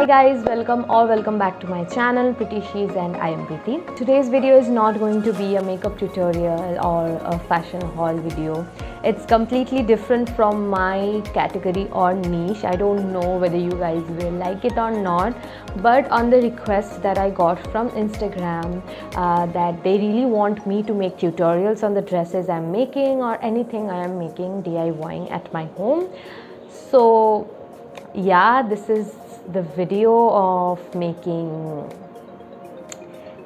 Hi guys, welcome back to my channel Preeti and I am Preeti. Today's video is not going to be a makeup tutorial or a fashion haul video. It's completely different from my category or niche. I don't know whether you guys will like it or not, but on the request that I got from Instagram that they really want me to make tutorials on the dresses I'm making or anything I am making DIYing at my home. So yeah, this is the video of making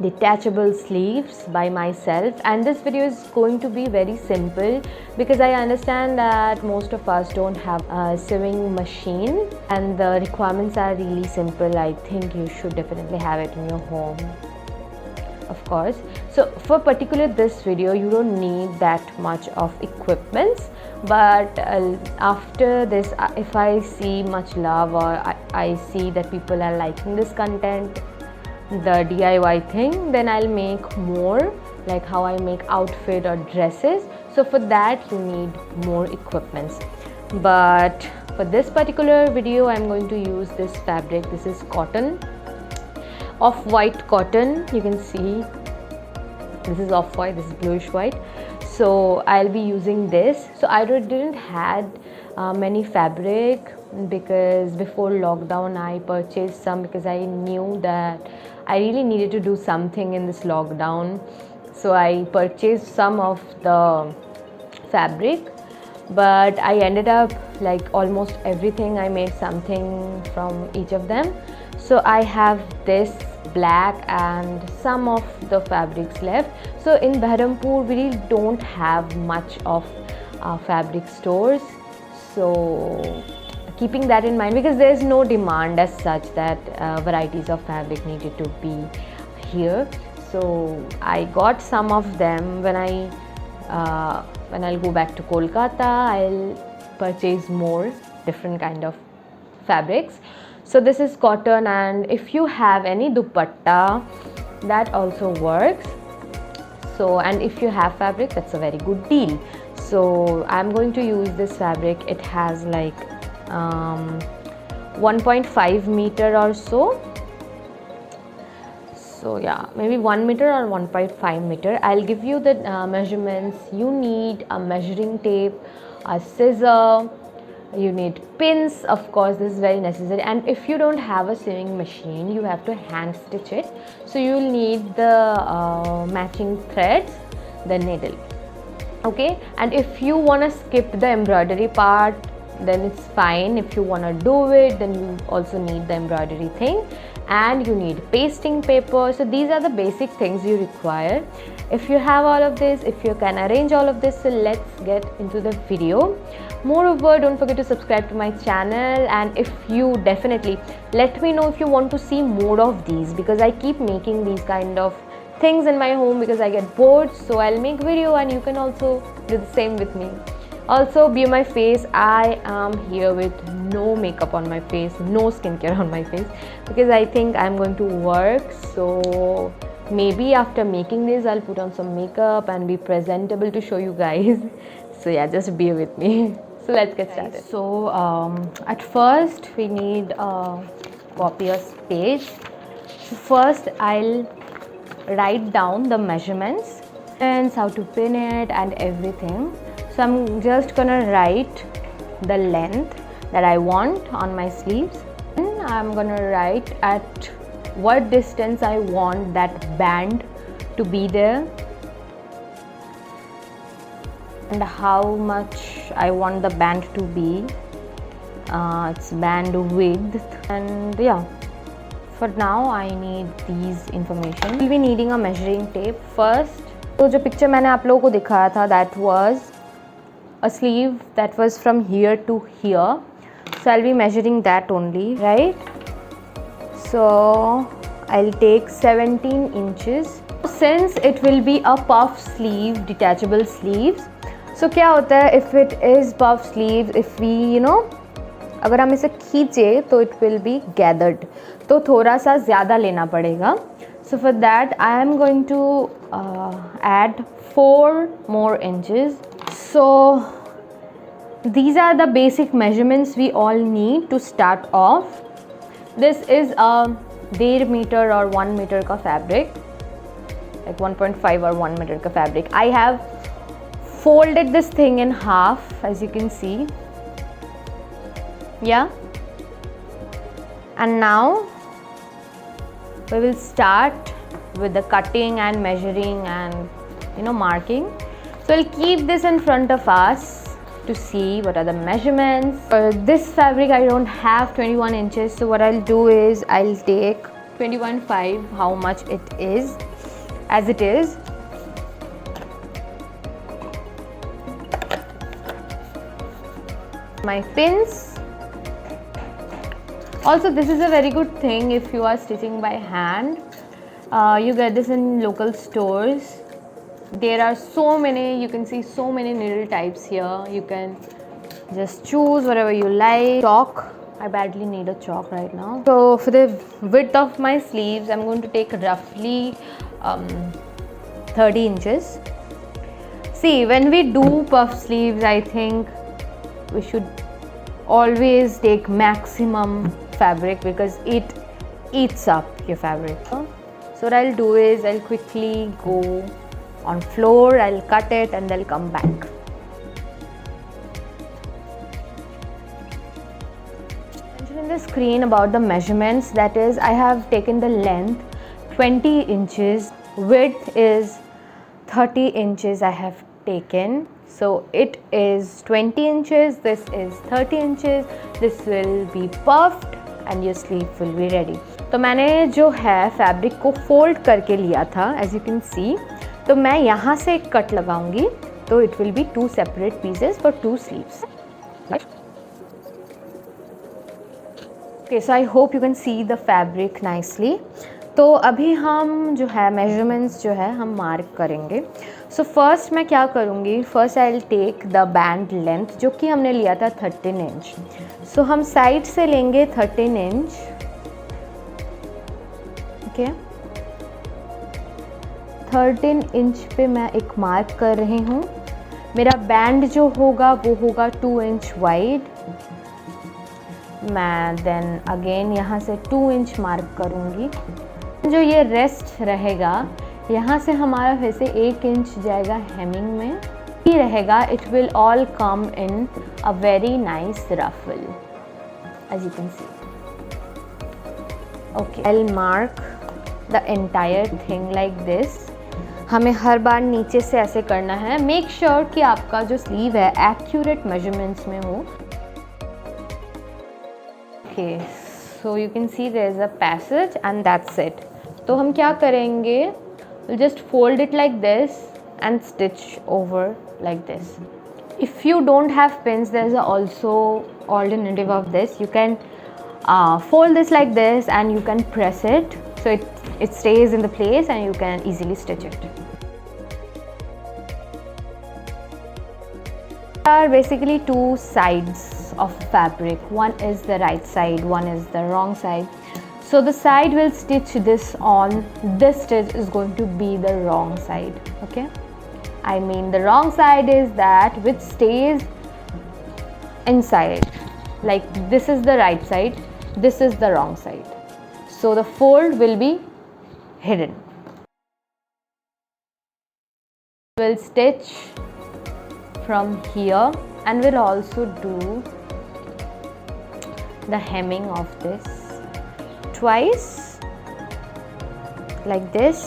detachable sleeves by myself, and this video is going to be very simple because I understand that most of us don't have a sewing machine and the requirements are really simple. I think you should definitely have it in your home, of course. So for particular this video you don't need that much of equipments, but after this if I see much love or I see that people are liking this content, the DIY thing, then I'll make more, like how I make outfit or dresses. So for that you need more equipments, but for this particular video I'm going to use this fabric. This is cotton, off-white cotton. You can see this is off-white, this is bluish white. So I'll be using this. So I didn't had many fabric because before lockdown I purchased some because I knew that I really needed to do something in this lockdown. So I purchased some of the fabric, but I ended up like almost everything I made something from each of them. So I have this black and some of the fabrics left. So in Baharampur we really don't have much of fabric stores, so keeping that in mind, because there is no demand as such that varieties of fabric needed to be here. So I got some of them. When I'll go back to Kolkata, I'll purchase more different kind of fabrics. So this is cotton, and if you have any dupatta, that also works. So, and if you have fabric, that's a very good deal. So I'm going to use this fabric. It has like 1.5 meter or so. So yeah, maybe 1 meter or 1.5 meter. I'll give you the measurements. You need a measuring tape, a scissor, you need pins, of course, this is very necessary. And if you don't have a sewing machine, you have to hand stitch it. So you will need the matching threads, the needle. Okay, and if you want to skip the embroidery part, then it's fine. If you want to do it, then you also need the embroidery thing, and you need pasting paper. So these are the basic things you require. If you have all of this, if you can arrange all of this, so let's get into the video. Moreover, don't forget to subscribe to my channel, and if you definitely let me know if you want to see more of these, because I keep making these kind of things in my home because I get bored. So I'll make video and you can also do the same with me. Also, be my face. I am here with no makeup on my face, no skincare on my face, because I think I'm going to work. So maybe after making this I'll put on some makeup and be presentable to show you guys. So yeah, just be with me. So let's get started. So at first we need a copious page. So first I'll write down the measurements and how to pin it and everything. So I'm just gonna write the length that I want on my sleeves, and I'm gonna write at what distance I want that band to be there and how much I want the band to be, its band width, and yeah, for now I need these information. We'll be needing a measuring tape first. So जो picture मैंने आप लोगों को दिखाया था, that was a sleeve that was from here to here. So I'll be measuring that only, right? So I'll take 17 inches. Since it will be a puff sleeve, detachable sleeves, so क्या होता है, if it is puff sleeves, if we अगर हम इसे खींचे तो it will be gathered, तो थोड़ा सा ज़्यादा लेना पड़ेगा. So for that I am going to add 4 more inches. So these are the basic measurements we all need to start off. This is a 1.5 meter or 1 meter का fabric, like 1.5 or 1 meter का fabric. I have folded this thing in half, as you can see. Yeah. And now we will start with the cutting and measuring and marking. So I'll keep this in front of us to see what are the measurements. For this fabric I don't have 21 inches, so what I'll do is I'll take 21.5, how much it is, as it is. My pins. Also, this is a very good thing if you are stitching by hand. You get this in local stores. There are so many, you can see so many needle types here. You can just choose whatever you like. Chalk, I badly need a chalk right now. So for the width of my sleeves, I'm going to take roughly 30 inches. See, when we do puff sleeves, I think we should always take maximum fabric because it eats up your fabric. So what I'll do is I'll quickly go on floor, I'll cut it and then come back. Mention in the screen about the measurements, that is, I have taken the length 20 inches, width is 30 inches I have taken. So it is 20 inches, this is 30 inches, this will be puffed and your sleeve will be ready. तो मैंने जो है fabric को fold करके लिया था, as you can see. तो मैं यहाँ से एक कट लगाऊंगी, तो it will be 2 separate pieces for 2 sleeves. Okay, so I hope you can see the fabric nicely. तो अभी हम जो है measurements जो है हम मार्क करेंगे. So first मैं क्या करूँगी, first I'll take the band length जो कि हमने लिया था 13 inch. So हम साइड से लेंगे 13 inch. Okay. 13 इंच पे मैं एक मार्क कर रही हूँ. मेरा बैंड जो होगा वो होगा 2 इंच वाइड. मैं देन अगेन यहाँ से 2 इंच मार्क करूँगी. जो ये रेस्ट रहेगा यहाँ से हमारा फिर से 1 इंच जाएगा हेमिंग में ही रहेगा. It will all come in a very nice ruffle, as you can see. Okay, I will mark the entire thing like this. हमें हर बार नीचे से ऐसे करना है. मेक श्योर कि आपका जो स्लीव है एक्यूरेट मेजरमेंट्स में हो. Okay, so you can see there is a passage and that's it. तो हम क्या करेंगे, we'll just fold it like this and stitch over like this. If you don't have pins, there's also alternative of this. You can fold this like this and you can press it so it stays in the place and you can easily stitch it. There are basically 2 sides of fabric. One is the right side, one is the wrong side. So the side will stitch this on, this stitch is going to be the wrong side. Okay, I mean the wrong side is that which stays inside. Like this is the right side, this is the wrong side. So the fold will be hidden. We'll stitch from here and we'll also do the hemming of this twice like this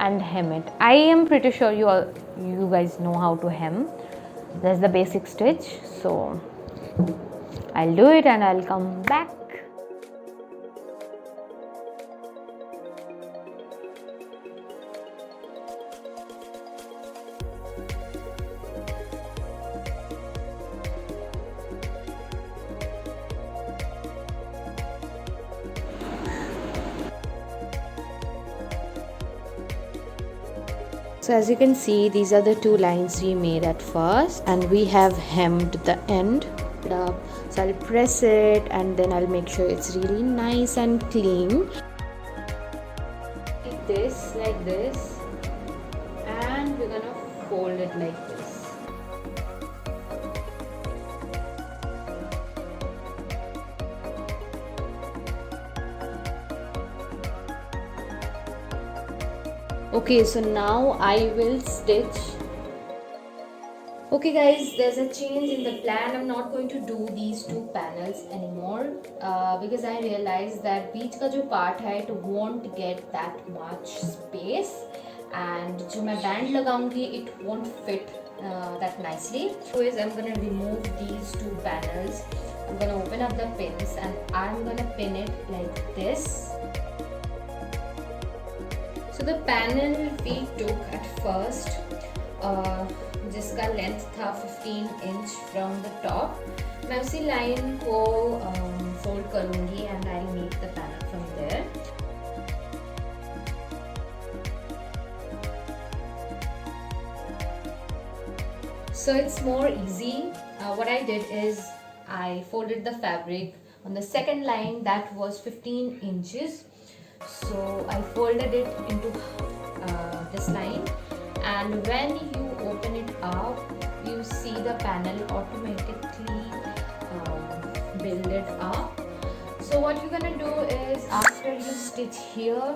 and hem it. I am pretty sure you guys know how to hem. That's the basic stitch. So I'll do it and I'll come back. So as you can see, these are the 2 lines we made at first and we have hemmed the end up. So I'll press it and then I'll make sure it's really nice and clean. Like this and we're gonna fold it like this. Okay, so now I will stitch. Okay guys, there's a change in the plan. I'm not going to do these two panels anymore because I realized that बीच का जो part है it won't get that much space and जो मैं band लगाऊंगी it won't fit that nicely. So is I'm gonna remove these two panels. I'm gonna open up the pins and I'm gonna pin it like this. So the panel we took at first जिसका length था 15 inch from the top मैं उसी line को fold करूंगी and I make the panel from there so it's more easy. What I did is I folded the fabric on the second line that was 15 inches, so I folded it into this line, and when you open it up you see the panel automatically build it up. So what you're gonna do is after you stitch here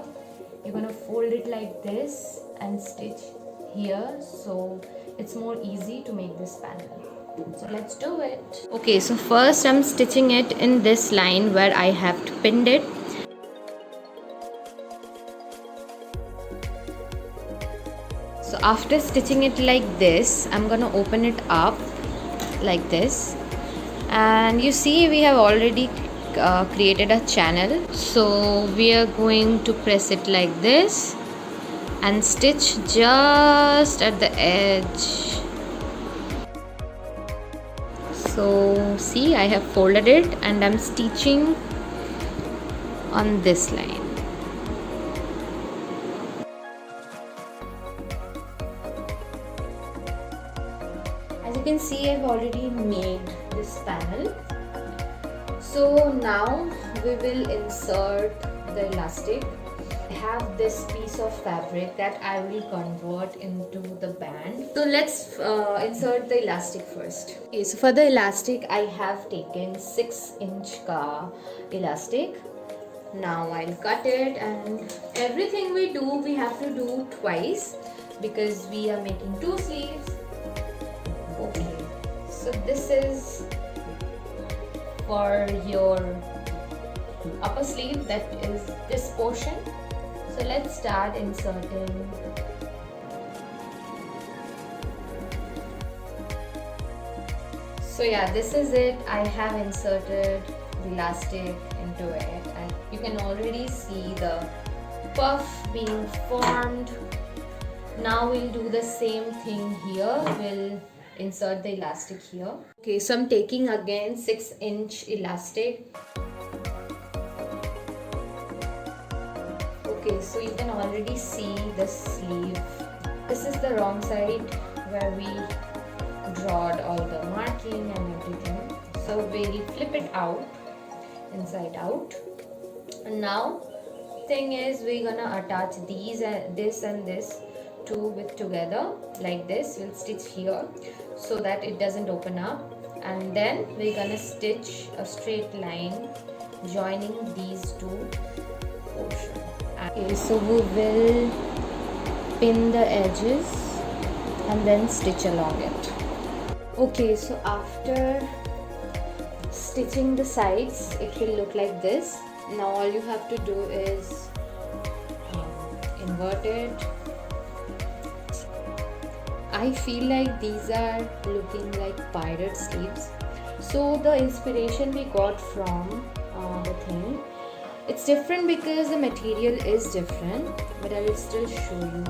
you're gonna fold it like this and stitch here, so it's more easy to make this panel. So let's do it. Okay, so first I'm stitching it in this line where I have pinned it. So after stitching it like this, I'm gonna open it up like this, and you see we have already created a channel, so we are going to press it like this and stitch just at the edge. So see, I have folded it and I'm stitching on this line. As you can see, I've already made this panel. So now we will insert the elastic. I have this piece of fabric that I will convert into the band. So let's insert the elastic first. Okay, so for the elastic I have taken 6-inch ka elastic. Now I'll cut it, and everything we do we have to do twice because we are making 2 sleeves. Okay, so this is for your upper sleeve, that is this portion. So let's start inserting. So yeah, this is it. I have inserted the elastic into it and you can already see the puff being formed. Now we'll do the same thing here. We'll insert the elastic here. Okay, so I'm taking again 6-inch elastic. Okay, so you can already see the sleeve. This is the wrong side where we drawed all the marking and everything. So we'll flip it out, inside out. And now thing is we're gonna attach these and this two with together like this. We'll stitch here so that it doesn't open up, and then we're gonna stitch a straight line joining these two portions. Okay, so we will pin the edges and then stitch along it. Okay, so after stitching the sides it will look like this. Now all you have to do is invert it. I feel like these are looking like pirate sleeves, so the inspiration we got from the thing, it's different because the material is different, but I will still show you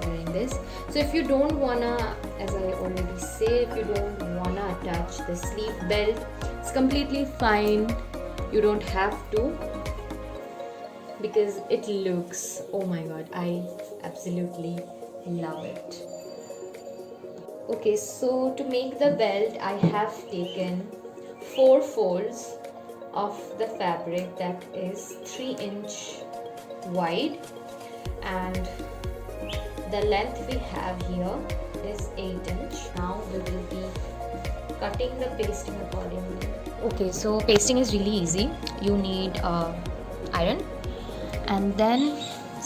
wearing this. So if you don't wanna, as I already say, if you don't wanna attach the sleeve belt, it's completely fine. You don't have to, because it looks, oh my god, I absolutely love it. Okay, so to make the belt I have taken 4 folds of the fabric that is 3-inch wide, and the length we have here is 8-inch. Now we will be cutting the pasting accordingly. Okay, so pasting is really easy. You need iron and then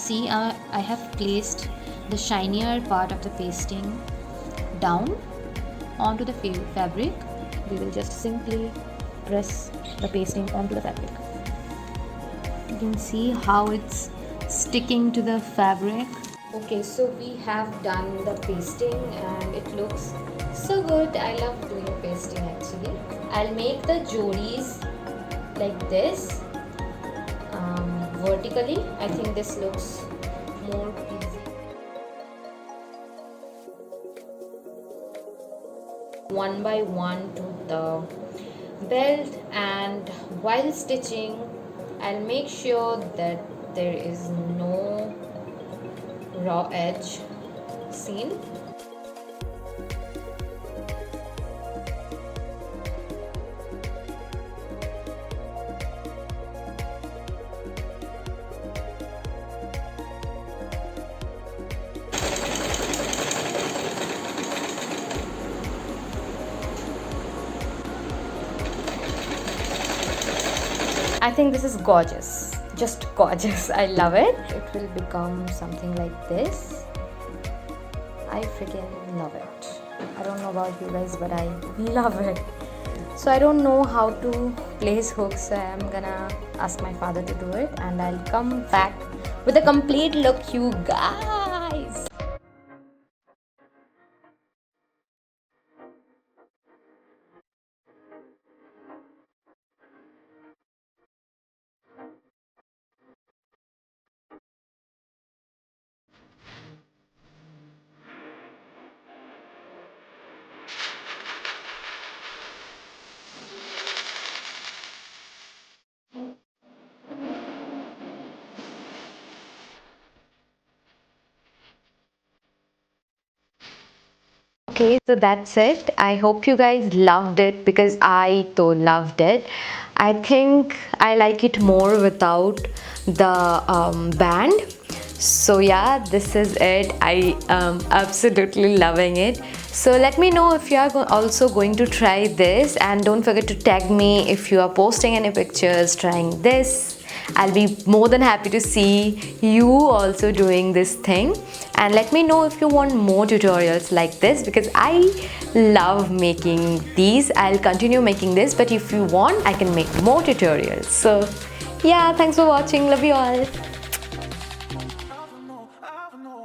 see, I have placed the shinier part of the pasting down onto the fabric. We will just simply press the pasting onto the fabric. You can see how it's sticking to the fabric. Okay, so we have done the pasting and it looks so good. I love doing pasting actually. I'll make the jodis like this, vertically. I think this looks more easy. One by one to the belt, and while stitching I'll make sure that there is no raw edge seen. I think this is gorgeous, just gorgeous. I love it. It will become something like this. I freaking love it. I don't know about you guys, but I love it. So I don't know how to place hooks, so I'm gonna ask my father to do it and I'll come back with a complete look, you guys. Okay, so that's it. I hope you guys loved it because I too loved it. I think I like it more without the band. So yeah, this is it. I am absolutely loving it. So let me know if you are also going to try this, and don't forget to tag me if you are posting any pictures trying this. I'll be more than happy to see you also doing this thing, and let me know if you want more tutorials like this because I love making these. I'll continue making this, but if you want I can make more tutorials. So yeah, thanks for watching. Love you all.